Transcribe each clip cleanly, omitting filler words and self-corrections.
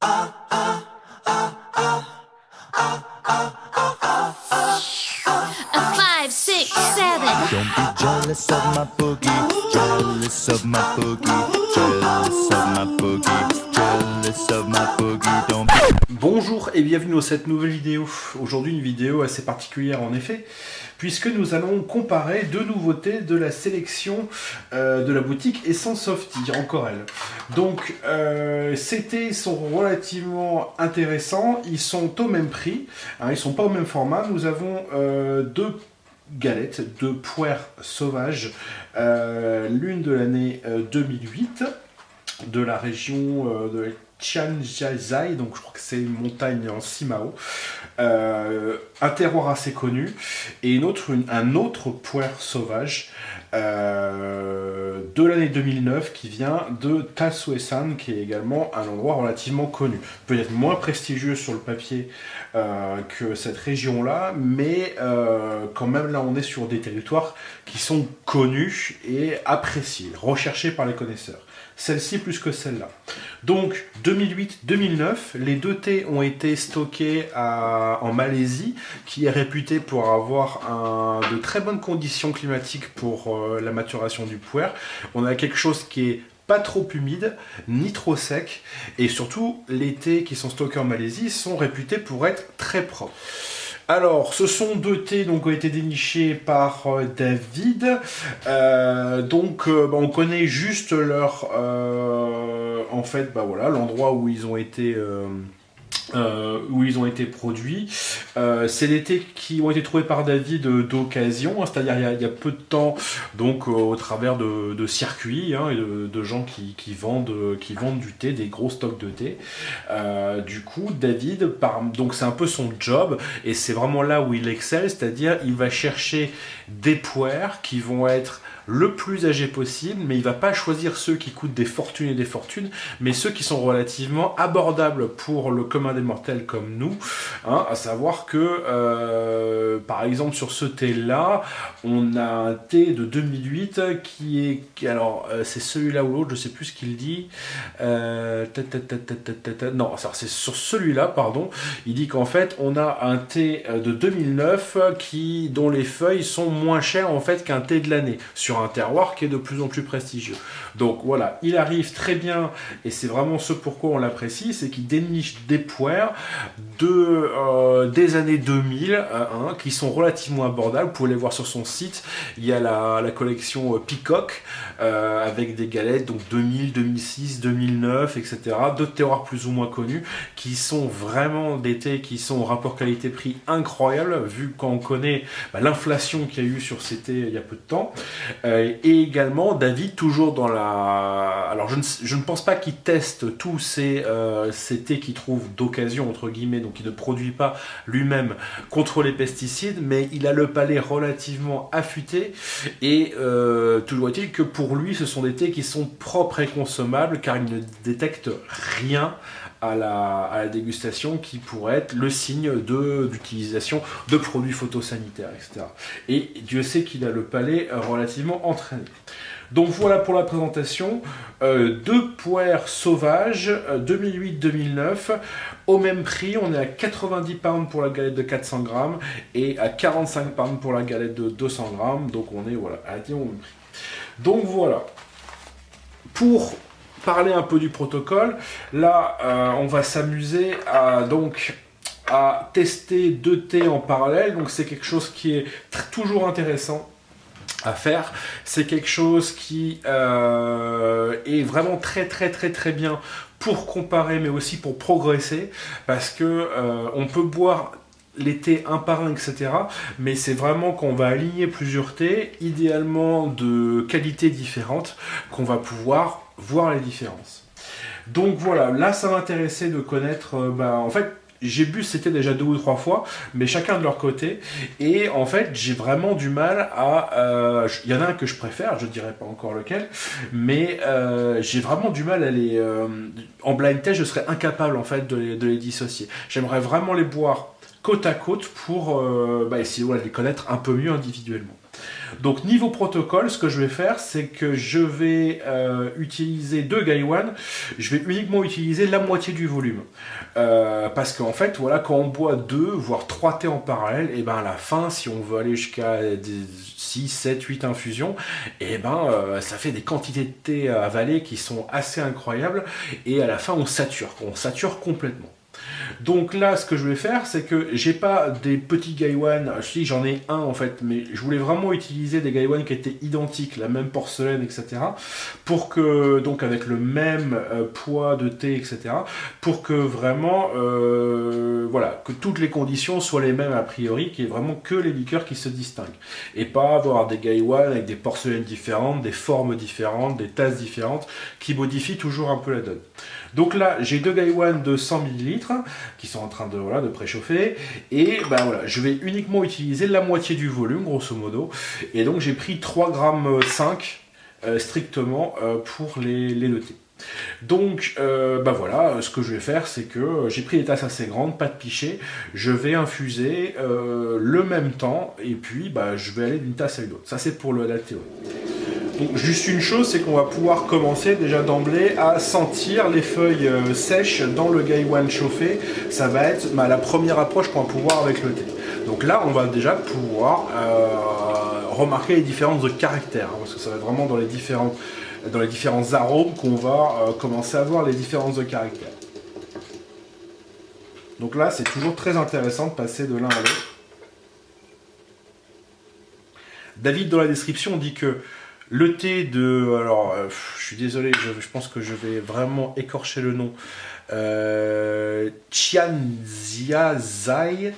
A 5, 6, 7. Don't be jealous of my boogie, jealous of my boogie, jealous of my boogie, jealous of my boogie, don't be... Bonjour et bienvenue dans cette nouvelle vidéo. Aujourd'hui une vidéo assez particulière en effet, puisque nous allons comparer deux nouveautés de la sélection de la boutique Essence Softy, encore elle. Donc ces thés sont relativement intéressants, ils sont au même prix, hein, ils sont pas au même format. Nous avons deux galettes de poire sauvage, l'une de l'année 2008, de la région de Chiang Mai, donc je crois que c'est une montagne en Simao, un terroir assez connu, et un autre poire sauvage de l'année 2009 qui vient de Tasuesan, qui est également un endroit relativement connu, peut-être moins prestigieux sur le papier que cette région-là, mais quand même là on est sur des territoires qui sont connus et appréciés, recherchés par les connaisseurs. Celle-ci plus que celle-là. Donc 2008-2009, les deux thés ont été stockés en Malaisie, qui est réputée pour avoir de très bonnes conditions climatiques pour la maturation du puer. On a quelque chose qui est pas trop humide, ni trop sec, et surtout les thés qui sont stockés en Malaisie sont réputés pour être très propres. Alors, ce sont deux thés qui ont été dénichés par David. On connaît juste leur, l'endroit où ils ont été produits. C'est des thés qui ont été trouvés par David d'occasion, hein, c'est-à-dire il y a peu de temps, donc au travers de circuits, hein, et de gens qui vendent du thé, des gros stocks de thé. Du coup, David, donc c'est un peu son job, et c'est vraiment là où il excelle, c'est-à-dire il va chercher des puers qui vont être le plus âgé possible, mais il va pas choisir ceux qui coûtent des fortunes et des fortunes, mais ceux qui sont relativement abordables pour le commun des mortels comme nous, hein, à savoir que par exemple sur ce thé là on a un thé de 2008 c'est celui-là ou l'autre, je sais plus ce qu'il dit, non, c'est sur celui-là, pardon, il dit qu'en fait on a un thé de 2009 dont les feuilles sont moins chères en fait qu'un thé de l'année, sur un terroir qui est de plus en plus prestigieux. Donc voilà, il arrive très bien, et c'est vraiment ce pourquoi on l'apprécie, c'est qu'il déniche des puers des années 2000, qui sont relativement abordables. Vous pouvez les voir sur son site. Il y a la collection Peacock, avec des galettes, donc 2000, 2006, 2009, etc. D'autres terroirs plus ou moins connus, qui sont vraiment des thés qui sont au rapport qualité-prix incroyable, vu quand on connaît l'inflation qu'il y a eu sur ces thés il y a peu de temps. Et également David, toujours dans alors je ne pense pas qu'il teste tous ces thés qu'il trouve d'occasion entre guillemets, donc il ne produit pas lui-même contre les pesticides, mais il a le palais relativement affûté, et toujours est-il que pour lui ce sont des thés qui sont propres et consommables, car il ne détecte rien à la dégustation qui pourrait être le signe d'utilisation de produits phytosanitaires, etc. Et Dieu sait qu'il a le palais relativement entraîné. Donc voilà pour la présentation, deux puers sauvages 2008-2009, au même prix. On est à 90 pounds pour la galette de 400 grammes et à 45 pounds pour la galette de 200 grammes, donc on est au même prix. Donc voilà, pour parler un peu du protocole, là on va s'amuser à tester deux thés en parallèle, donc c'est quelque chose qui est toujours intéressant à faire. C'est quelque chose qui est vraiment très très très très bien pour comparer, mais aussi pour progresser, parce que on peut boire les thés un par un, etc. Mais c'est vraiment quand on va aligner plusieurs thés, idéalement de qualités différentes, qu'on va pouvoir voir les différences. Donc voilà, là ça m'intéressait de connaître, en fait, j'ai bu c'était déjà 2 ou 3 fois, mais chacun de leur côté, et en fait j'ai vraiment du mal à... Il y en a un que je préfère, je dirais pas encore lequel, mais j'ai vraiment du mal à les... en blind test, je serais incapable en fait de les dissocier. J'aimerais vraiment les boire côte à côte pour essayer de les connaître un peu mieux individuellement. Donc niveau protocole, ce que je vais faire, c'est que je vais utiliser 2 Gaiwan. Je vais uniquement utiliser la moitié du volume. Parce qu'en fait, voilà, quand on boit 2, voire 3 thés en parallèle, et ben à la fin, si on veut aller jusqu'à 6, 7, 8 infusions, et ça fait des quantités de thé avalées qui sont assez incroyables. Et à la fin, on sature complètement. Donc là, ce que je vais faire, c'est que j'ai pas des petits Gaiwan, si j'en ai un en fait, mais je voulais vraiment utiliser des Gaiwan qui étaient identiques, la même porcelaine, etc. Pour que, donc avec le même poids de thé, etc. Pour que vraiment, voilà, que toutes les conditions soient les mêmes a priori, qu'il n'y ait vraiment que les liqueurs qui se distinguent. Et pas avoir des Gaiwan avec des porcelaines différentes, des formes différentes, des tasses différentes, qui modifient toujours un peu la donne. Donc là, j'ai 2 Gaiwan de 100 ml qui sont en train de préchauffer. Et voilà, je vais uniquement utiliser la moitié du volume, grosso modo. Et donc j'ai pris 3,5 g strictement pour les 2 thés. Donc voilà, ce que je vais faire, c'est que j'ai pris des tasses assez grandes, pas de pichet. Je vais infuser le même temps. Et puis je vais aller d'une tasse à une autre. Ça, c'est pour la théorie. Donc, juste une chose, c'est qu'on va pouvoir commencer déjà d'emblée à sentir les feuilles sèches dans le Gaiwan chauffé. Ça va être la première approche qu'on va pouvoir avec le thé. Donc là, on va déjà pouvoir remarquer les différences de caractère, parce que ça va être vraiment dans les différents arômes qu'on va commencer à voir les différences de caractère. Donc là, c'est toujours très intéressant de passer de l'un à l'autre. David, dans la description, dit que le thé de... Alors, je suis désolé, je pense que je vais vraiment écorcher le nom. Tianziazai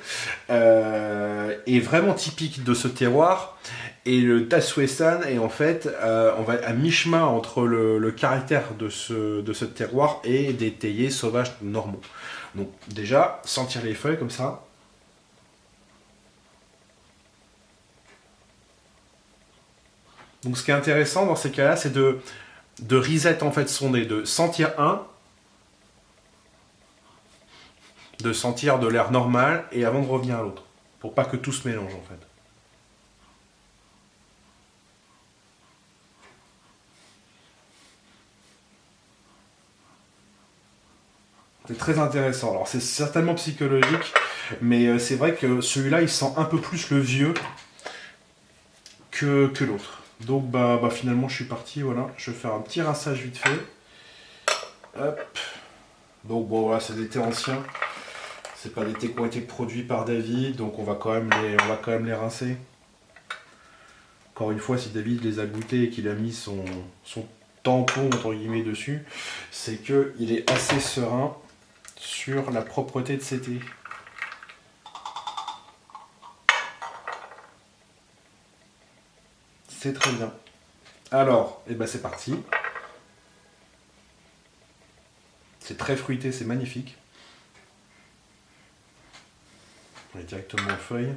est vraiment typique de ce terroir. Et le Tasuesan est en fait on va à mi-chemin entre le caractère de ce terroir et des théiers sauvages normaux. Donc déjà, sentir les feuilles comme ça. Donc ce qui est intéressant dans ces cas-là, c'est de reset en fait son nez, de sentir de sentir de l'air normal et avant de revenir à l'autre, pour pas que tout se mélange en fait. C'est très intéressant. Alors c'est certainement psychologique, mais c'est vrai que celui-là il sent un peu plus le vieux que l'autre. Donc finalement je suis parti, voilà, je vais faire un petit rinçage vite fait. Hop. Donc bon voilà, c'est des thés anciens. C'est pas des thés qui ont été produits par David, donc on va quand même les rincer. Encore une fois, si David les a goûtés et qu'il a mis son tampon entre guillemets dessus, c'est qu'il est assez serein sur la propreté de ses thés. C'est très bien. Alors, c'est parti. C'est très fruité, c'est magnifique. On est directement aux feuilles.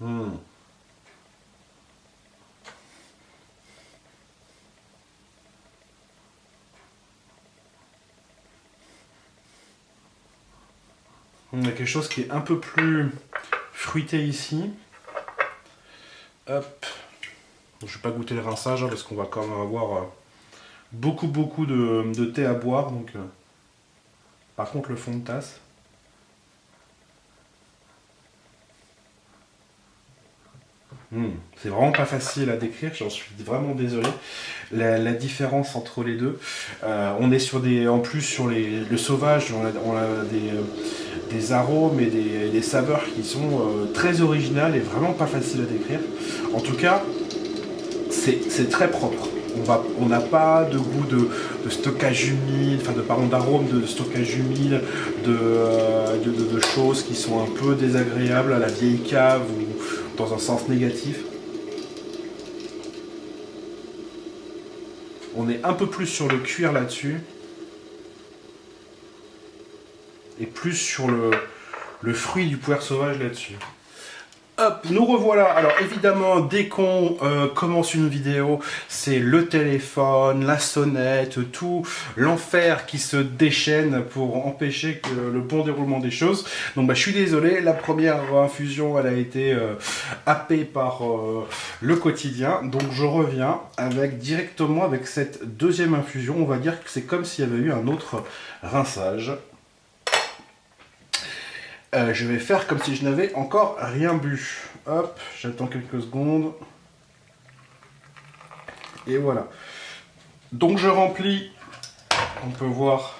On a quelque chose qui est un peu plus fruité ici. Hop. Je ne vais pas goûter le rinçage parce qu'on va quand même avoir beaucoup de thé à boire. Donc, par contre, le fond de tasse. C'est vraiment pas facile à décrire, j'en suis vraiment désolé. La différence entre les deux. On est sur en plus sur le sauvage, on a des arômes et des saveurs qui sont très originales et vraiment pas faciles à décrire. En tout cas, c'est très propre. On n'a pas de goût de stockage humide, d'arôme de stockage humide, de choses qui sont un peu désagréables à la vieille cave ou dans un sens négatif. On est un peu plus sur le cuir là-dessus et plus sur le fruit du puer sauvage là-dessus. Hop, nous revoilà. Alors évidemment, dès qu'on commence une vidéo, c'est le téléphone, la sonnette, tout l'enfer qui se déchaîne pour empêcher que le bon déroulement des choses. Donc je suis désolé, la première infusion, elle a été happée par le quotidien. Donc je reviens directement avec cette deuxième infusion. On va dire que c'est comme s'il y avait eu un autre rinçage. Je vais faire comme si je n'avais encore rien bu. Hop, j'attends quelques secondes. Et voilà. Donc je remplis, on peut voir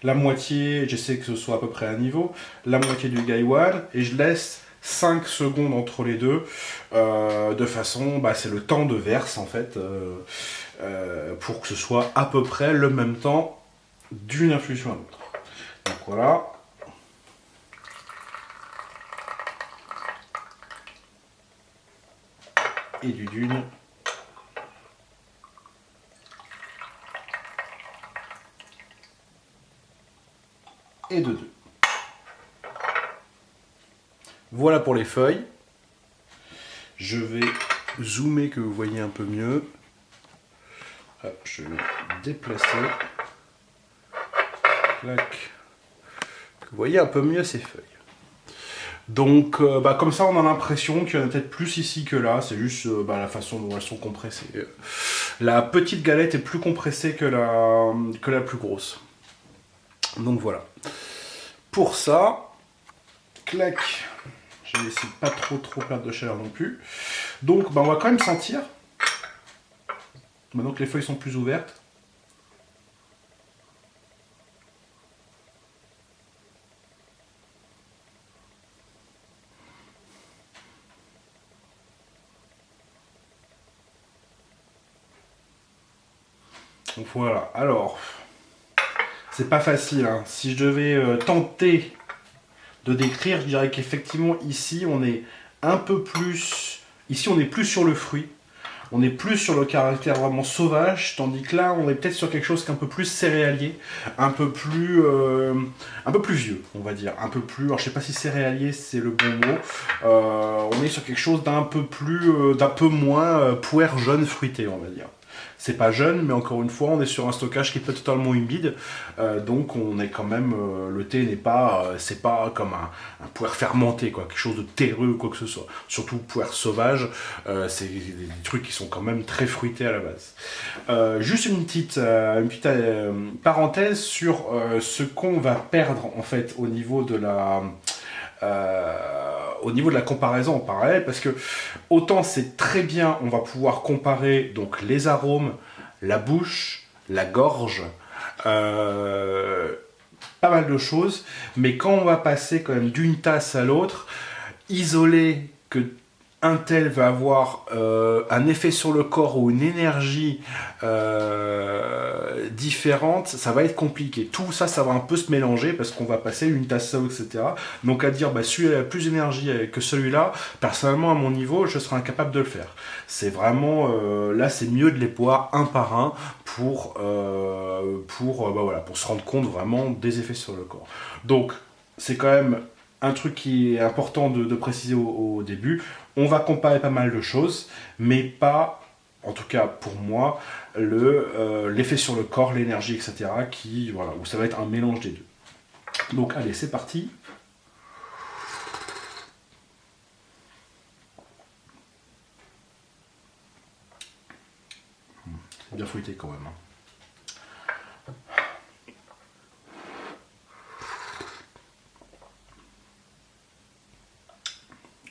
la moitié, j'essaie que ce soit à peu près à niveau, la moitié du Gaiwan, et je laisse 5 secondes entre les deux, de façon, c'est le temps de verse en fait, pour que ce soit à peu près le même temps d'une infusion à l'autre. Donc voilà. Et du dune. Et de 2. Voilà pour les feuilles. Je vais zoomer que vous voyez un peu mieux. Hop, je vais déplacer. Clac. Que vous voyez un peu mieux ces feuilles. Donc, comme ça, on a l'impression qu'il y en a peut-être plus ici que là. C'est juste la façon dont elles sont compressées. La petite galette est plus compressée que la plus grosse. Donc voilà. Pour ça, clac. Je vais essayer de pas trop perdre de chaleur non plus. Donc, on va quand même sentir. Maintenant que les feuilles sont plus ouvertes. Donc voilà, alors, c'est pas facile, hein. Si je devais tenter de décrire, je dirais qu'effectivement ici on est un peu plus, ici on est plus sur le fruit, on est plus sur le caractère vraiment sauvage, tandis que là on est peut-être sur quelque chose qu'un peu plus céréalier, un peu plus vieux, on va dire, un peu plus, alors je sais pas si céréalier c'est le bon mot, on est sur quelque chose d'un peu moins puer jaune fruité, on va dire. C'est pas jeune, mais encore une fois, on est sur un stockage qui est pas totalement humide, donc on est quand même, le thé n'est pas, c'est pas comme un puer fermenté, quoi, quelque chose de terreux ou quoi que ce soit. Surtout puer sauvage, c'est des trucs qui sont quand même très fruités à la base. Juste une petite parenthèse sur ce qu'on va perdre en fait au niveau de la comparaison en parallèle, parce que autant c'est très bien, on va pouvoir comparer donc les arômes, la bouche, la gorge, pas mal de choses, mais quand on va passer quand même d'une tasse à l'autre, isoler que un tel va avoir un effet sur le corps ou une énergie différente, ça va être compliqué. Tout ça, ça va un peu se mélanger parce qu'on va passer une tasse à l'autre, etc. Donc à dire, celui-là a plus d'énergie que celui-là, personnellement à mon niveau, je serais incapable de le faire. C'est vraiment, là c'est mieux de les boire un par un pour se rendre compte vraiment des effets sur le corps. Donc c'est quand même un truc qui est important de préciser au début. On va comparer pas mal de choses, mais pas, en tout cas pour moi, l'effet sur le corps, l'énergie, etc. Où ça va être un mélange des deux. Donc allez, c'est parti. C'est bien fruité quand même.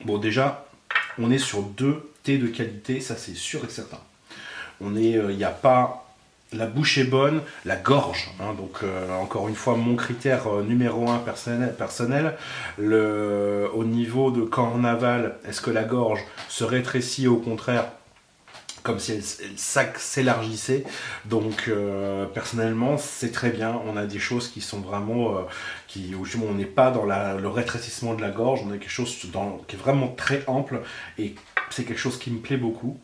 Bon, déjà, on est sur 2 thés de qualité, ça c'est sûr et certain. Il n'y a pas, la bouche est bonne, la gorge, hein, donc encore une fois mon critère numéro 1 personnel, au niveau de quand on avale, est-ce que la gorge se rétrécit ou au contraire comme si elle s'élargissait. Donc personnellement c'est très bien, on a des choses qui sont vraiment où justement on n'est pas dans le rétrécissement de la gorge, on a quelque chose qui est vraiment très ample et c'est quelque chose qui me plaît beaucoup.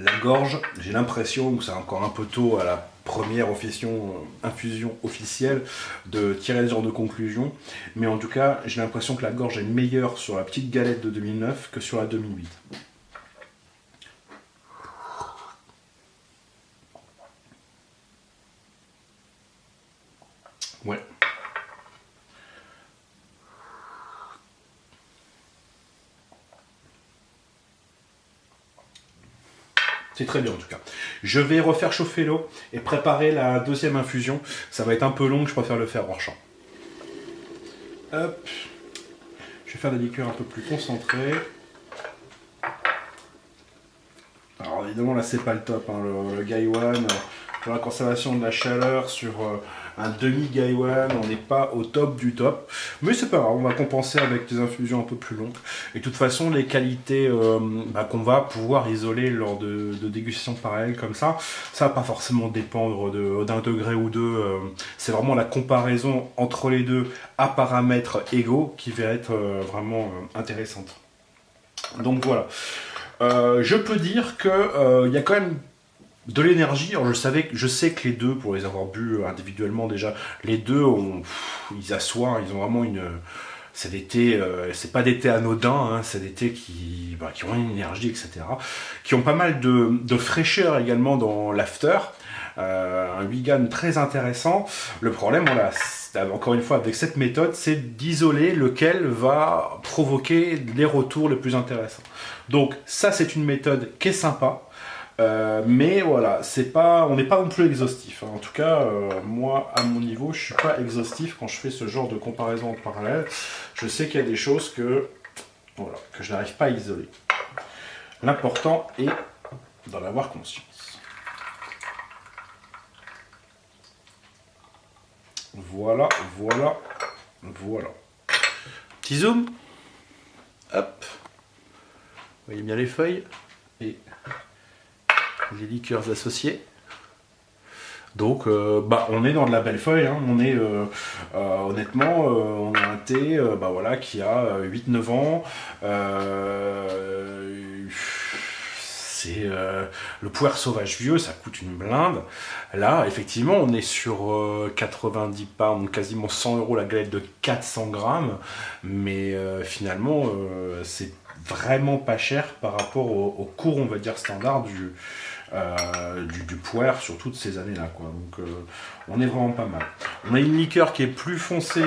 La gorge, j'ai l'impression que c'est encore un peu tôt à la première infusion officielle de tirer ce genre de conclusion, mais en tout cas, j'ai l'impression que la gorge est meilleure sur la petite galette de 2009 que sur la 2008. Ouais. C'est très bien en tout cas. Je vais refaire chauffer l'eau et préparer la deuxième infusion. Ça va être un peu long, je préfère le faire hors champ. Hop. Je vais faire des liqueurs un peu plus concentrées. Alors évidemment là c'est pas le top, hein, le Gaiwan, pour la conservation de la chaleur sur un demi-Gaiwan, on n'est pas au top du top. Mais c'est pas grave, on va compenser avec des infusions un peu plus longues. Et de toute façon, les qualités qu'on va pouvoir isoler lors de dégustations pareilles comme ça va pas forcément dépendre d'un degré ou deux. C'est vraiment la comparaison entre les deux à paramètres égaux qui va être vraiment intéressante. Donc voilà. Je peux dire qu'il y a quand même de l'énergie. Alors je sais que les deux, pour les avoir bu individuellement déjà, les deux ils assoient, ils ont vraiment c'est des thés, c'est pas des thés anodins, hein, c'est des thés qui ont une énergie, etc. Qui ont pas mal de fraîcheur également dans l'after. Un vegan très intéressant. Le problème, voilà, encore une fois, avec cette méthode, c'est d'isoler lequel va provoquer les retours les plus intéressants. Donc ça, c'est une méthode qui est sympa. Mais voilà, on n'est pas non plus exhaustif. En tout cas, moi, à mon niveau, je suis pas exhaustif quand je fais ce genre de comparaison en parallèle. Je sais qu'il y a des choses que je n'arrive pas à isoler. L'important est d'en avoir conscience. Voilà. Petit zoom. Hop. Vous voyez bien les feuilles et les liqueurs associées. Donc, on est dans de la belle feuille. Hein. On est, honnêtement, on a un thé qui a 8-9 ans. C'est le puer sauvage vieux, ça coûte une blinde. Là, effectivement, on est sur 90 pounds, quasiment 100 € la galette de 400 grammes. Mais finalement, c'est vraiment pas cher par rapport au cours, on va dire, standard du puer sur toutes ces années-là, quoi. Donc, on est vraiment pas mal. On a une liqueur qui est plus foncée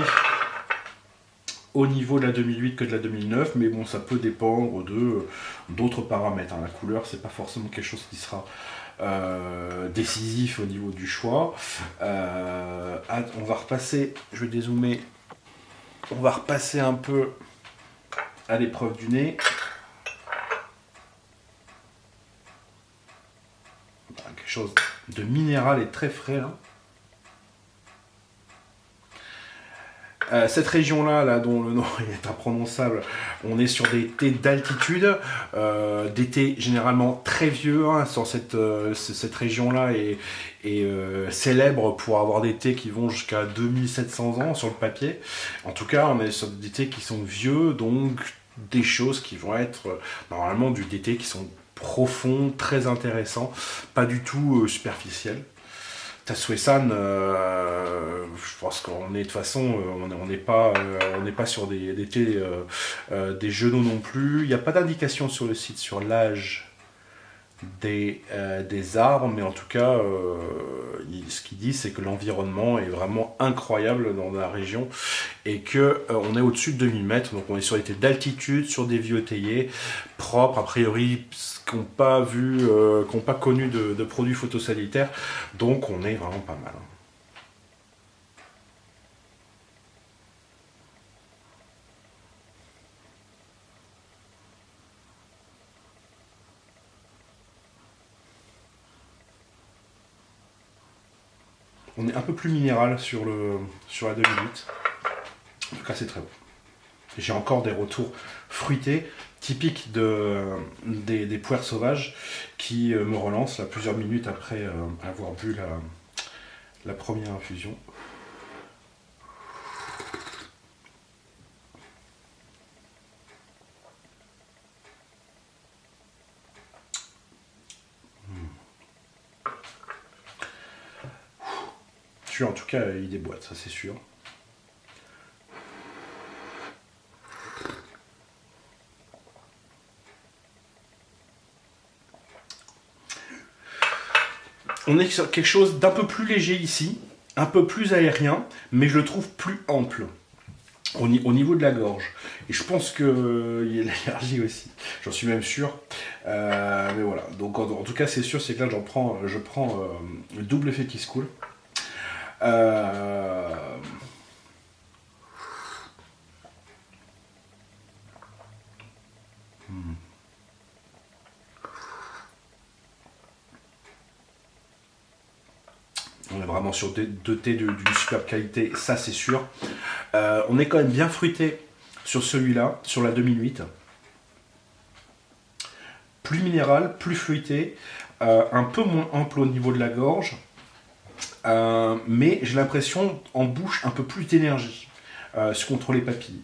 au niveau de la 2008 que de la 2009, mais bon, ça peut dépendre d'autres paramètres. Hein. La couleur, c'est pas forcément quelque chose qui sera décisif au niveau du choix. On va repasser, je vais dézoomer, on va repasser un peu à l'épreuve du nez. Quelque chose de minéral et très frais là. Cette région-là, dont le nom est imprononçable, on est sur des thés d'altitude, des thés généralement très vieux, hein, sur cette région-là est célèbre pour avoir des thés qui vont jusqu'à 2700 ans sur le papier. En tout cas, on est sur des thés qui sont vieux, donc des choses qui vont être normalement des thés qui sont profonds, très intéressants, pas du tout superficiels. Tatsuesan, je pense qu'on est de toute façon, on n'est pas sur des thés, des genoux non plus. Il n'y a pas d'indication sur le site sur l'âge des arbres, mais en tout cas, ce qu'il dit, c'est que l'environnement est vraiment incroyable dans la région et que on est au-dessus de 2000 mètres, donc on est sur des thés d'altitude, sur des vieux théiers propres, a priori, qui n'ont pas connu de produits phytosanitaires, donc on est vraiment pas mal. On est un peu plus minéral sur la 2008. En tout cas, c'est très bon. J'ai encore des retours fruités, typiques des puers sauvages, qui me relancent là, plusieurs minutes après avoir bu la première infusion. Celui-là, en tout cas, il déboîte, ça c'est sûr. On est sur quelque chose d'un peu plus léger ici, un peu plus aérien, mais je le trouve plus ample au niveau de la gorge. Et je pense qu'il y a l'allergie aussi, j'en suis même sûr. Mais voilà, donc en tout cas c'est sûr, c'est que là je prends le double effet qui se coule. On est vraiment sur deux thés d'une superbe qualité, ça c'est sûr. On est quand même bien fruité sur celui-là, sur la 2008. Plus minéral, plus fruité, un peu moins ample au niveau de la gorge. Mais j'ai l'impression en bouche un peu plus d'énergie contre les papilles.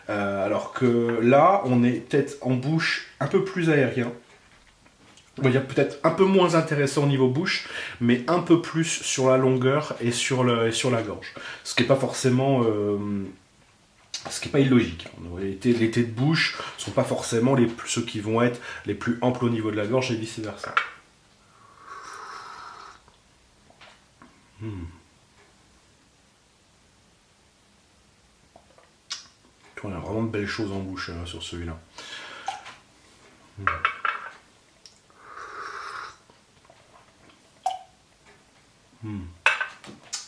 Alors que là, on est peut-être en bouche un peu plus aérien. On va dire peut-être un peu moins intéressant au niveau bouche, mais un peu plus sur la longueur et sur la gorge. Ce qui n'est pas forcément... ce qui n'est pas illogique. Les thés de bouche ne sont pas forcément ceux qui vont être les plus amples au niveau de la gorge et vice versa. On a vraiment de belles choses en bouche sur celui-là.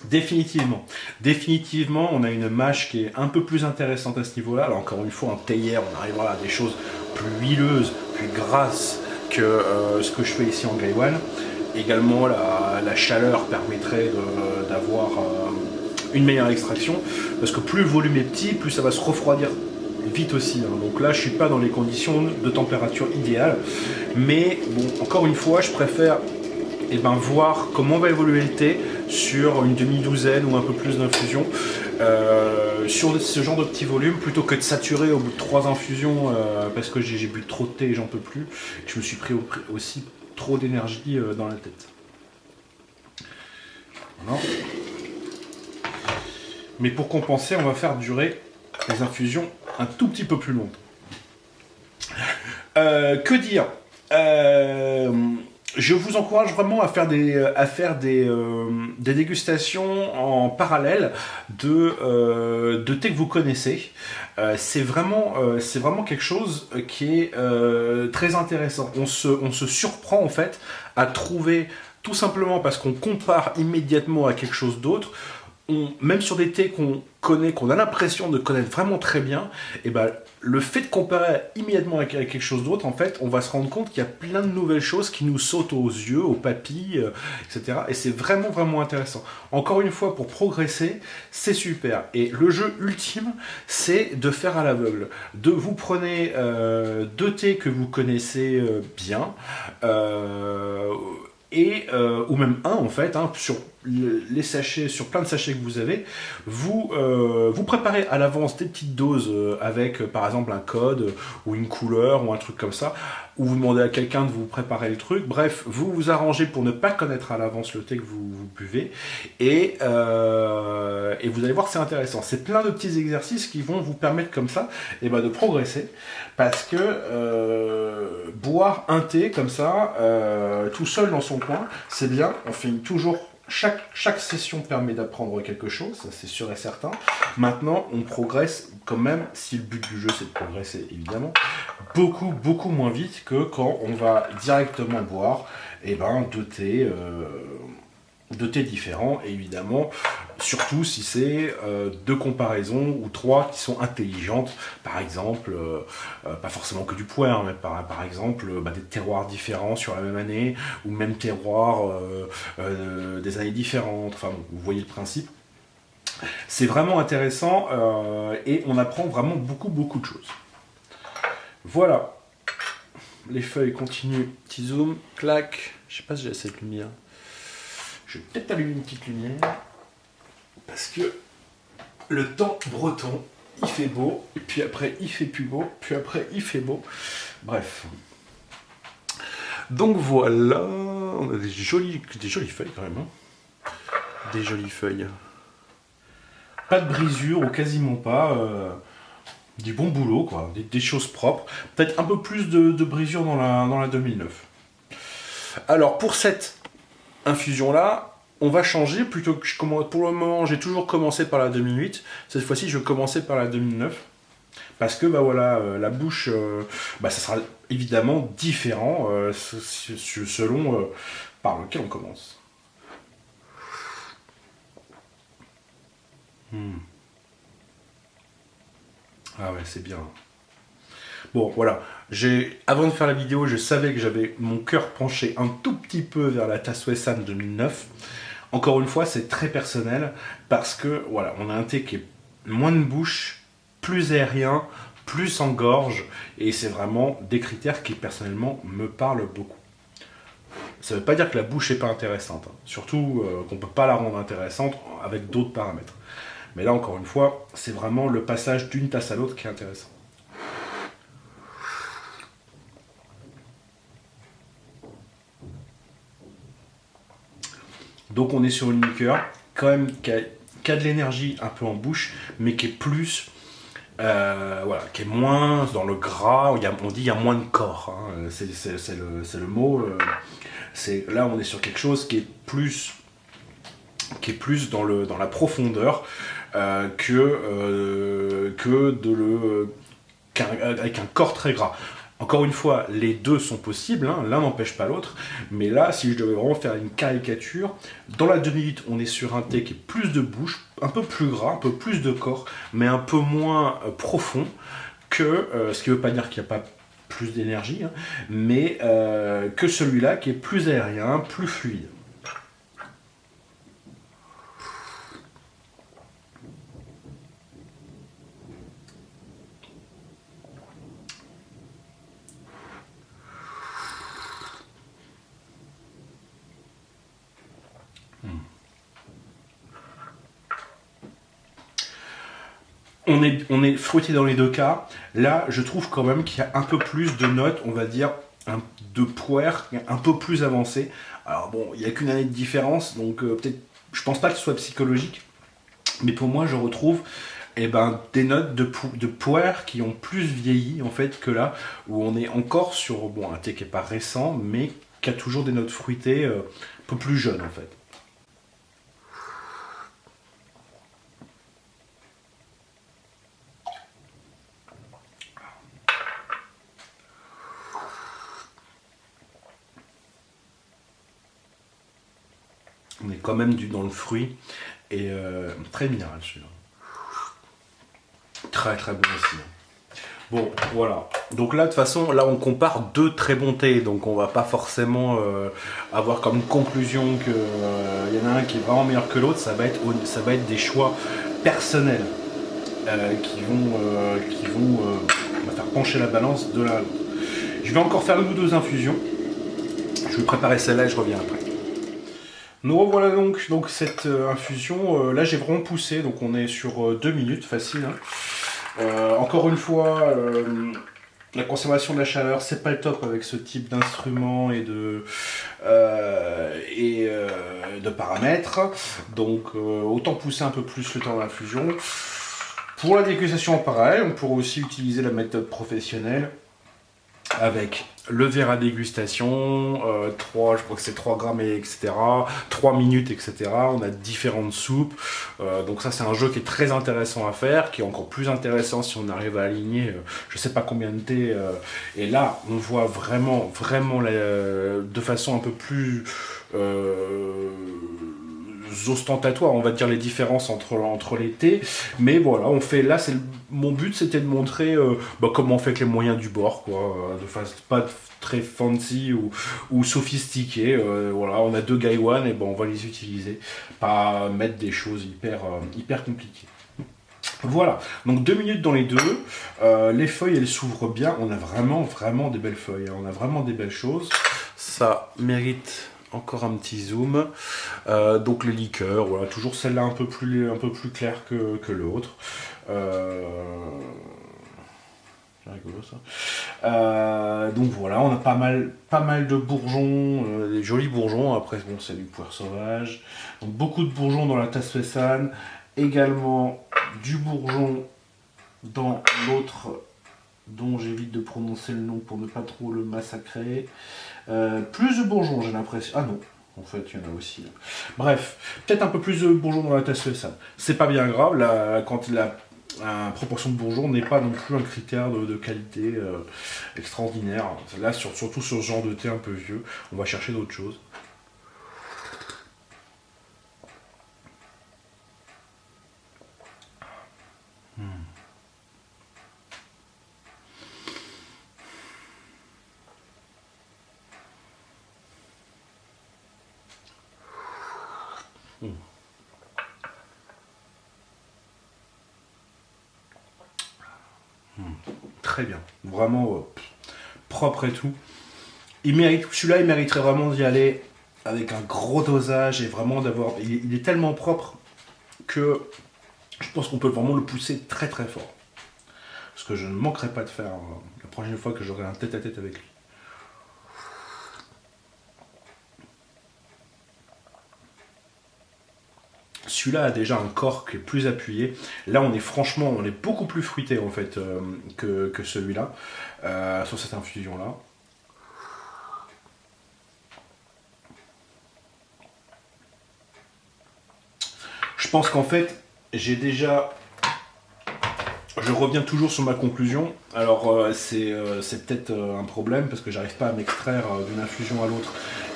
Définitivement, on a une mâche qui est un peu plus intéressante à ce niveau-là. Alors encore une fois, en théière, on arrivera à des choses plus huileuses, plus grasses que ce que je fais ici en Gaiwan. Également, la chaleur permettrait d'avoir une meilleure extraction, parce que plus le volume est petit, plus ça va se refroidir vite aussi. Donc là, je suis pas dans les conditions de température idéales, mais bon, encore une fois, je préfère voir comment va évoluer le thé sur une demi-douzaine ou un peu plus d'infusions sur ce genre de petit volume, plutôt que de saturer au bout de 3 infusions parce que j'ai bu trop de thé et j'en peux plus. Je me suis pris aussi trop d'énergie dans la tête. Voilà. Mais pour compenser, on va faire durer les infusions un tout petit peu plus longues. Que dire je vous encourage vraiment à faire des dégustations en parallèle de thé que vous connaissez. C'est vraiment quelque chose qui est très intéressant. On se surprend en fait à trouver, tout simplement parce qu'on compare immédiatement à quelque chose d'autre. Même sur des thés qu'on connaît, qu'on a l'impression de connaître vraiment très bien, et le fait de comparer immédiatement avec quelque chose d'autre, en fait, on va se rendre compte qu'il y a plein de nouvelles choses qui nous sautent aux yeux, aux papilles, etc. Et c'est vraiment, vraiment intéressant. Encore une fois, pour progresser, c'est super. Et le jeu ultime, c'est de faire à l'aveugle. Vous prenez 2 thés que vous connaissez bien, ou même un en fait, sur les sachets, sur plein de sachets que vous avez, vous préparez à l'avance des petites doses avec par exemple un code ou une couleur ou un truc comme ça, ou vous demandez à quelqu'un de vous préparer le truc. Bref, vous vous arrangez pour ne pas connaître à l'avance le thé que vous buvez, et vous allez voir, c'est intéressant. C'est plein de petits exercices qui vont vous permettre comme ça de progresser, parce que boire un thé comme ça tout seul dans son coin, c'est bien. On finit toujours. Chaque session permet d'apprendre quelque chose, ça c'est sûr et certain. Maintenant, on progresse quand même, si le but du jeu c'est de progresser évidemment, beaucoup, beaucoup moins vite que quand on va directement boire 2 thés différents, et évidemment, surtout si c'est 2 comparaisons ou 3 qui sont intelligentes, par exemple, pas forcément que du poire, mais par exemple des terroirs différents sur la même année, ou même terroirs des années différentes, enfin bon, vous voyez le principe. C'est vraiment intéressant et on apprend vraiment beaucoup, beaucoup de choses. Voilà, les feuilles continuent, petit zoom, clac, je sais pas si j'ai assez de lumière. Je vais peut-être allumer une petite lumière, parce que le temps breton, il fait beau, et puis après il fait plus beau, puis après il fait beau. Bref. Donc voilà, on a des jolies feuilles quand même. des jolies feuilles. Pas de brisure, ou quasiment pas. Du bon boulot, quoi. Des choses propres. Peut-être un peu plus de brisure dans la 2009. Alors, pour cette infusion-là, on va changer. Plutôt que pour le moment, j'ai toujours commencé par la 2008. Cette fois-ci, je vais commencer par la 2009. Parce que, bah voilà, la bouche, ça sera évidemment différent selon par lequel on commence. Ah ouais, c'est bien. Bon, voilà. Avant de faire la vidéo, je savais que j'avais mon cœur penché un tout petit peu vers la Tassoesan 2009. Encore une fois, c'est très personnel parce que, voilà, on a un thé qui est moins de bouche, plus aérien, plus en gorge, et c'est vraiment des critères qui, personnellement, me parlent beaucoup. Ça ne veut pas dire que la bouche n'est pas intéressante, hein. Surtout qu'on ne peut pas la rendre intéressante avec d'autres paramètres. Mais là, encore une fois, c'est vraiment le passage d'une tasse à l'autre qui est intéressant. Donc on est sur une liqueur quand même qui a de l'énergie un peu en bouche, mais qui est plus, qui est moins dans le gras. On dit il y a moins de corps, hein. C'est le mot. Là on est sur quelque chose qui est plus dans la profondeur avec un corps très gras. Encore une fois, les deux sont possibles, hein, l'un n'empêche pas l'autre, mais là, si je devais vraiment faire une caricature, dans la 2008, on est sur un thé qui est plus de bouche, un peu plus gras, un peu plus de corps, mais un peu moins profond que, ce qui ne veut pas dire qu'il n'y a pas plus d'énergie, hein, mais que celui-là qui est plus aérien, plus fluide. On est fruité dans les deux cas. Là, je trouve quand même qu'il y a un peu plus de notes, on va dire, de poire, un peu plus avancé. Alors bon, il n'y a qu'une année de différence, donc peut-être, je pense pas que ce soit psychologique, mais pour moi, je retrouve des notes de poire qui ont plus vieilli en fait que là, où on est encore sur un thé qui n'est pas récent, mais qui a toujours des notes fruitées un peu plus jeunes en fait. On est quand même dans le fruit et très minéral celui-là. Très très bon aussi. Bon, voilà. Donc là, de toute façon, là on compare deux très bons thés, donc on va pas forcément avoir comme conclusion que y en a un qui est vraiment meilleur que l'autre. Ça va être des choix personnels qui vont faire pencher la balance de l'un à l'autre. Je vais encore faire une ou deux infusions. Je vais préparer celle-là et je reviens après. Nous revoilà donc cette infusion. Là j'ai vraiment poussé, donc on est sur 2 minutes, facile, hein. Encore une fois, la conservation de la chaleur, c'est pas le top avec ce type d'instrument et de paramètres. Donc autant pousser un peu plus le temps d'infusion. Pour la dégustation en parallèle, on pourrait aussi utiliser la méthode professionnelle avec le verre à dégustation, je crois que c'est 3 grammes, etc., 3 minutes, etc. On a différentes soupes. Donc ça, c'est un jeu qui est très intéressant à faire, qui est encore plus intéressant si on arrive à aligner je sais pas combien de thé. Et là, on voit vraiment de façon un peu plus ostentatoire, on va dire, les différences entre les thés, mais voilà, on fait là, mon but c'était de montrer comment on fait avec les moyens du bord, quoi, de façon pas très fancy ou sophistiqué. Voilà, on a 2 Gaiwan et on va les utiliser, pas mettre des choses hyper compliquées. Voilà, donc 2 minutes dans les deux. Les feuilles, elles s'ouvrent bien. On a vraiment des belles feuilles, hein. On a vraiment des belles choses. Ça mérite encore un petit zoom. Donc les liqueurs, voilà, toujours celle-là un peu plus claire que l'autre. C'est rigolo ça. Donc voilà, on a pas mal de bourgeons, des jolis bourgeons. Après, bon, c'est du poire sauvage. Donc beaucoup de bourgeons dans la tasse Fessan. Également du bourgeon dans l'autre, dont j'évite de prononcer le nom pour ne pas trop le massacrer. Plus de bourgeons, j'ai l'impression. Ah non, en fait, il y en a aussi. Bref, peut-être un peu plus de bourgeons dans la tasse Fessan. C'est pas bien grave, là, quand la proportion de bourgeons n'est pas non plus un critère de qualité extraordinaire. Là, surtout sur ce genre de thé un peu vieux, on va chercher d'autres choses. Très bien, vraiment propre et tout. Celui-là, il mériterait vraiment d'y aller avec un gros dosage et vraiment d'avoir. Il est tellement propre que je pense qu'on peut vraiment le pousser très très fort. Ce que je ne manquerai pas de faire la prochaine fois que j'aurai un tête-à-tête avec lui. Celui-là a déjà un corps qui est plus appuyé. Là, on est beaucoup plus fruité en fait que celui-là, sur cette infusion-là. Je pense qu'en fait, je reviens toujours sur ma conclusion. Alors, c'est peut-être un problème parce que j'arrive pas à m'extraire d'une infusion à l'autre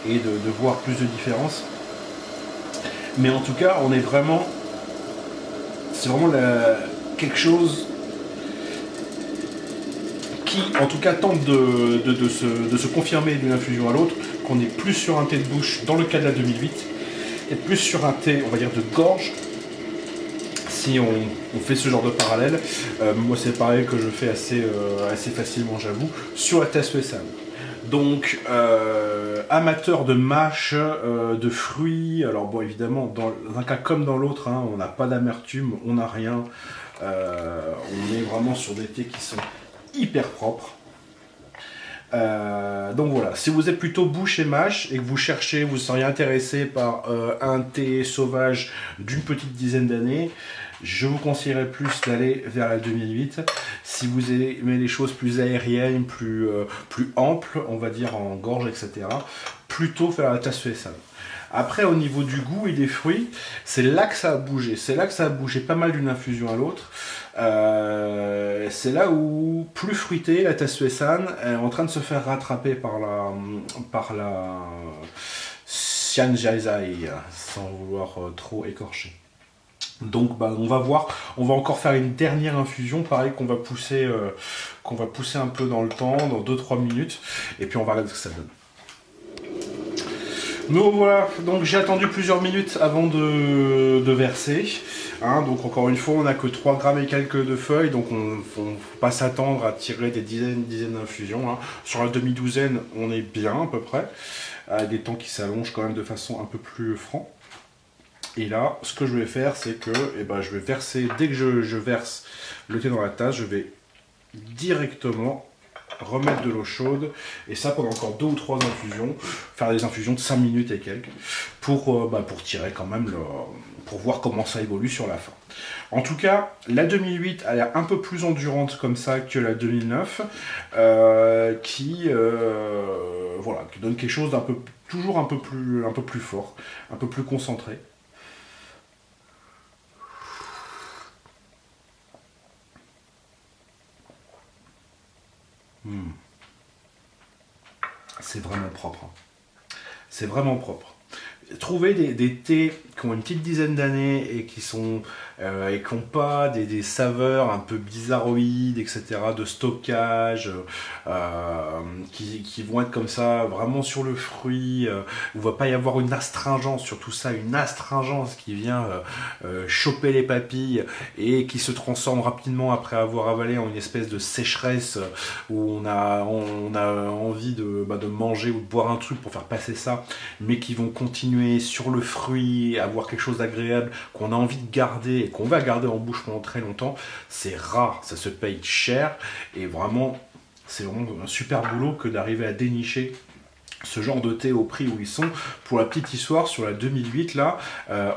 et de voir plus de différences. Mais en tout cas, c'est vraiment quelque chose qui, en tout cas, tente de se confirmer d'une infusion à l'autre, qu'on est plus sur un thé de bouche dans le cas de la 2008, et plus sur un thé, on va dire, de gorge, si on fait ce genre de parallèle. Moi, c'est pareil que je fais assez facilement, j'avoue, sur la tasse Fessan. Donc, amateur de mâche, de fruits, alors bon, évidemment, dans un cas comme dans l'autre, hein, on n'a pas d'amertume, on n'a rien. On est vraiment sur des thés qui sont hyper propres. Donc voilà, si vous êtes plutôt bouche et mâche et que vous seriez intéressé par un thé sauvage d'une petite dizaine d'années, je vous conseillerais plus d'aller vers la 2008. Si vous aimez les choses plus aériennes, plus amples, on va dire en gorge, etc., plutôt vers la tasse Fessan. Après, au niveau du goût et des fruits, c'est là que ça a bougé. C'est là que ça a bougé pas mal d'une infusion à l'autre. C'est là où, plus fruité, la tasse Fessan est en train de se faire rattraper par la Xianjiazai, sans vouloir trop écorcher. Donc on va voir, on va encore faire une dernière infusion, pareil qu'on va pousser un peu dans le temps, dans 2-3 minutes, et puis on va regarder ce que ça donne. Nous voilà, donc j'ai attendu plusieurs minutes avant de verser. Hein, donc encore une fois, on n'a que 3 grammes et quelques de feuilles, donc on ne faut pas s'attendre à tirer des dizaines d'infusions. Hein. Sur la demi-douzaine, on est bien à peu près, avec des temps qui s'allongent quand même de façon un peu plus franc. Et là, ce que je vais faire, c'est que je vais verser, dès que je verse le thé dans la tasse, je vais directement remettre de l'eau chaude, et ça pendant encore 2 ou 3 infusions, faire des infusions de 5 minutes et quelques, pour tirer quand même, pour voir comment ça évolue sur la fin. En tout cas, la 2008 a l'air un peu plus endurante comme ça que la 2009, qui donne quelque chose toujours un peu plus fort, un peu plus concentré. C'est vraiment propre. C'est vraiment propre. Trouver des thés qui ont une petite dizaine d'années et qui n'ont pas des saveurs un peu bizarroïdes, etc., de stockage, qui vont être comme ça, vraiment sur le fruit, où il ne va pas y avoir une astringence, surtout ça, une astringence qui vient choper les papilles et qui se transforme rapidement après avoir avalé en une espèce de sécheresse où on a envie de manger ou de boire un truc pour faire passer ça, mais qui vont continuer sur le fruit, avoir quelque chose d'agréable, qu'on a envie de garder et qu'on va garder en bouche pendant très longtemps, c'est rare, ça se paye cher et vraiment, c'est vraiment un super boulot que d'arriver à dénicher ce genre de thé au prix où ils sont. Pour la petite histoire, sur la 2008 là,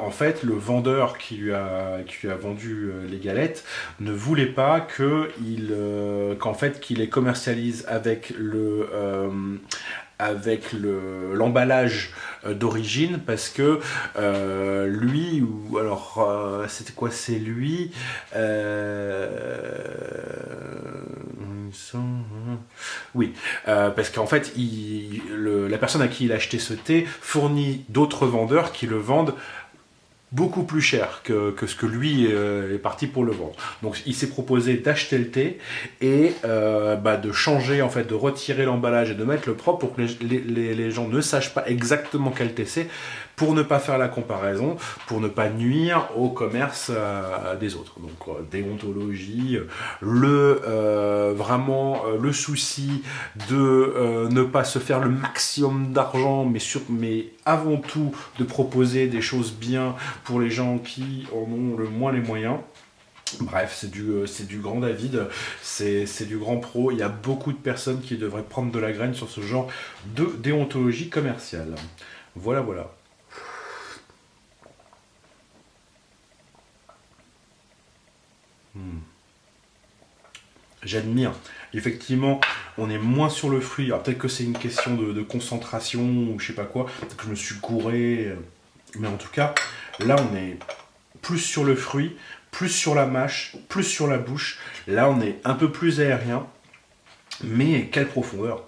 en fait le vendeur qui lui a vendu les galettes ne voulait pas qu'en fait qu'il les commercialise avec l'emballage d'origine, parce que lui, ou alors c'était quoi, c'est lui oui, parce qu'en fait la personne à qui il a acheté ce thé fournit d'autres vendeurs qui le vendent beaucoup plus cher que ce que lui est parti pour le vendre. Donc il s'est proposé d'acheter le thé et de changer, en fait, de retirer l'emballage et de mettre le propre pour que les gens ne sachent pas exactement quel thé c'est, pour ne pas faire la comparaison, pour ne pas nuire au commerce des autres. Donc déontologie, vraiment le souci de ne pas se faire le maximum d'argent, mais avant tout de proposer des choses bien pour les gens qui en ont le moins les moyens. Bref, c'est du grand David, c'est du grand pro. Il y a beaucoup de personnes qui devraient prendre de la graine sur ce genre de déontologie commerciale. Voilà. J'admire. Effectivement, on est moins sur le fruit. Alors peut-être que c'est une question de concentration ou je sais pas quoi. Peut-être que je me suis gouré. Mais en tout cas, là, on est plus sur le fruit, plus sur la mâche, plus sur la bouche. Là, on est un peu plus aérien. Mais quelle profondeur!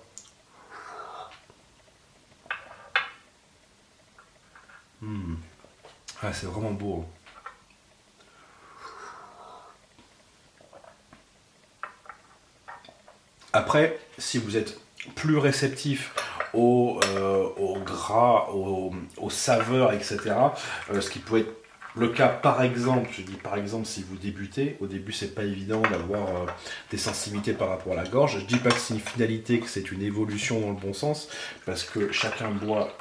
Ah, c'est vraiment beau. Après, si vous êtes plus réceptif au gras, aux saveurs, etc., ce qui peut être le cas, par exemple, je dis par exemple, si vous débutez, au début c'est pas évident d'avoir des sensibilités par rapport à la gorge. Je dis pas que c'est une finalité, que c'est une évolution dans le bon sens, parce que chacun boit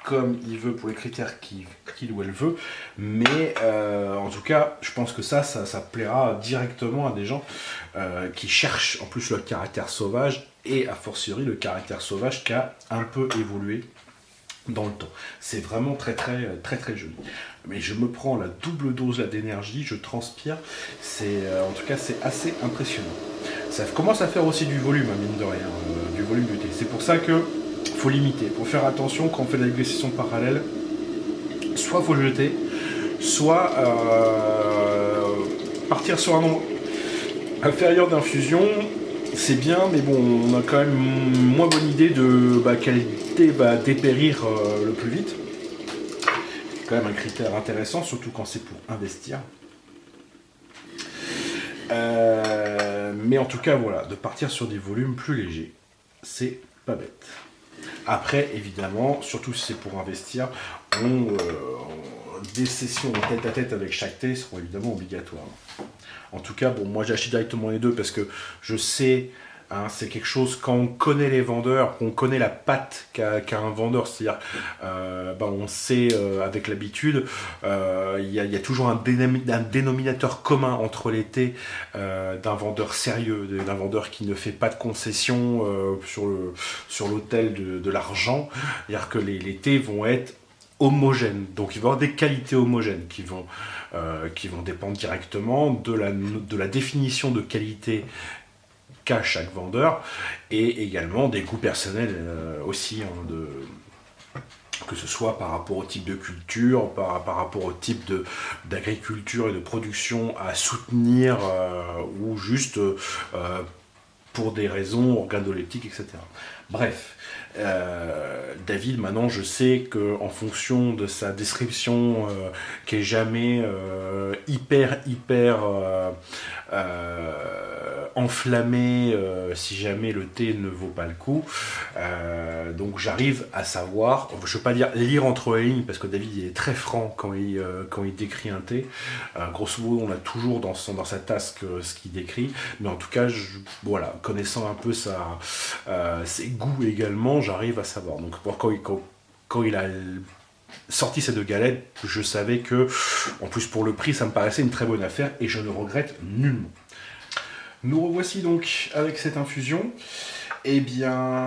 comme il veut pour les critères qu'il ou elle veut, mais en tout cas je pense que ça plaira directement à des gens qui cherchent en plus le caractère sauvage, et a fortiori le caractère sauvage qui a un peu évolué dans le temps. C'est vraiment très joli. Mais je me prends la double dose là d'énergie, je transpire, en tout cas c'est assez impressionnant. Ça commence à faire aussi du volume, mine de rien, du volume du thé. C'est pour ça que faut limiter, faut faire attention quand on fait de la dégustation parallèle. Soit faut jeter, soit partir sur un nombre inférieur d'infusion. C'est bien, mais bon, on a quand même moins bonne idée de quel thé va dépérir le plus vite. C'est quand même un critère intéressant, surtout quand c'est pour investir. Mais en tout cas, voilà, de partir sur des volumes plus légers, c'est pas bête. Après, évidemment, surtout si c'est pour investir, des sessions en tête-à-tête avec chaque thé seront évidemment obligatoires. En tout cas, bon, moi j'ai acheté directement les deux parce que je sais, c'est quelque chose, quand on connaît les vendeurs, qu'on connaît la patte qu'a un vendeur, c'est-à-dire on sait avec l'habitude, il y a toujours un dénominateur commun entre les thés d'un vendeur sérieux, d'un vendeur qui ne fait pas de concessions sur l'autel de l'argent. C'est-à-dire que les thés vont être homogènes, donc il va y avoir des qualités homogènes qui vont dépendre directement de la définition de qualité qu'a chaque vendeur, et également des goûts personnels aussi, que ce soit par rapport au type de culture, par rapport au type d'agriculture et de production à soutenir, ou juste pour des raisons organoleptiques, etc. Bref, David, maintenant je sais qu'en fonction de sa description qui est jamais hyper enflammé, si jamais le thé ne vaut pas le coup, donc j'arrive à savoir, je ne veux pas dire lire entre les lignes, parce que David il est très franc quand il décrit un thé. Grosso modo, on a toujours dans sa tasse ce qu'il décrit, mais en tout cas voilà, connaissant un peu ses goûts également, j'arrive à savoir. Donc quand il a sorti ces 2 galettes, je savais que, en plus pour le prix, ça me paraissait une très bonne affaire et je ne regrette nullement. Nous revoici donc avec cette infusion. Eh bien,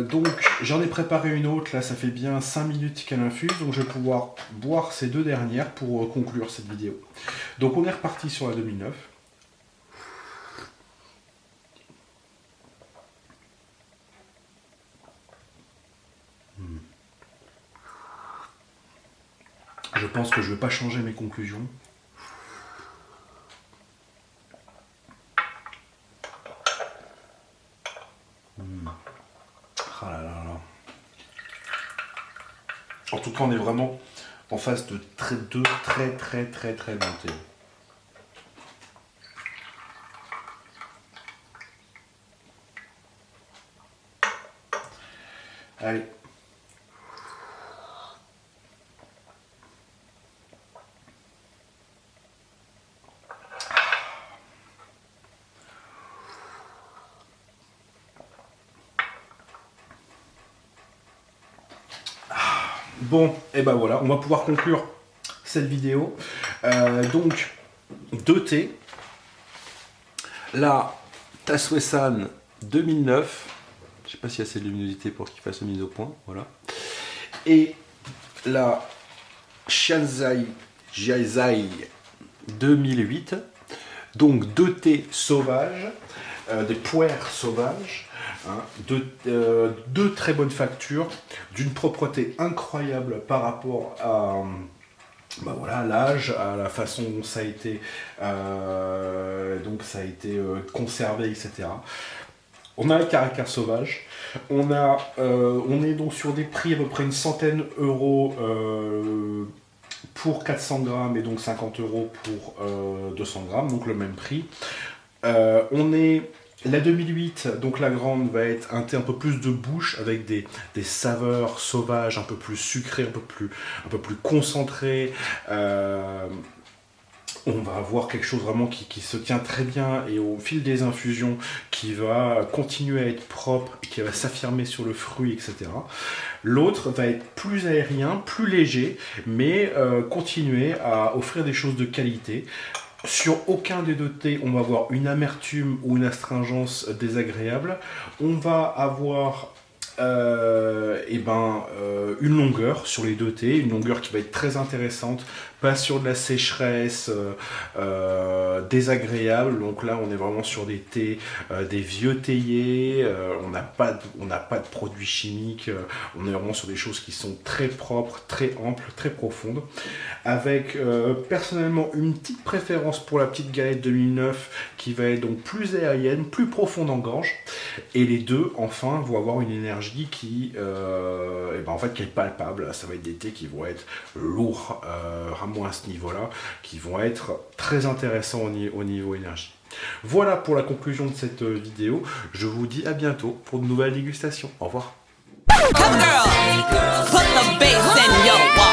donc j'en ai préparé une autre, là ça fait bien 5 minutes qu'elle infuse, donc je vais pouvoir boire ces 2 dernières pour conclure cette vidéo. Donc on est reparti sur la 2009. Je pense que je ne vais pas changer mes conclusions. Ah là là là. En tout cas, on est vraiment en face de deux très bons thés. Allez. Bon, et ben voilà, on va pouvoir conclure cette vidéo. Donc, 2 thés. La Taswesan 2009. Je sais pas s'il y a assez de luminosité pour qu'il fasse une mise au point. Voilà. Et la Shanzai Jiaizai 2008. Donc 2 thés sauvages, des puers sauvages. Hein, deux très bonnes factures, d'une propreté incroyable par rapport à voilà, l'âge, à la façon dont ça a été, conservé, etc. On a le caractère sauvage, on est donc sur des prix à peu près une centaine d'euros pour 400 grammes et donc 50 euros pour 200 grammes, donc le même prix. La 2008, donc la grande, va être un thé un peu plus de bouche, avec des saveurs sauvages, un peu plus sucrées, un peu plus concentrées. On va avoir quelque chose vraiment qui se tient très bien et au fil des infusions, qui va continuer à être propre, qui va s'affirmer sur le fruit, etc. L'autre va être plus aérien, plus léger, mais continuer à offrir des choses de qualité. Sur aucun des 2 thés, on va avoir une amertume ou une astringence désagréable. On va avoir une longueur sur les 2 thés, une longueur qui va être très intéressante, pas sur de la sécheresse désagréable. Donc là, on est vraiment sur des thés, des vieux théiers, on n'a pas de produits chimiques, on est vraiment sur des choses qui sont très propres, très amples, très profondes, avec personnellement une petite préférence pour la petite galette 2009 qui va être donc plus aérienne, plus profonde en gorge, et les 2 enfin vont avoir une énergie qui est palpable. Ça va être des thés qui vont être lourds, vraiment à ce niveau-là, qui vont être très intéressants au niveau énergie. Voilà pour la conclusion de cette vidéo. Je vous dis à bientôt pour de nouvelles dégustations. Au revoir. Come girl, put the bass in your walk.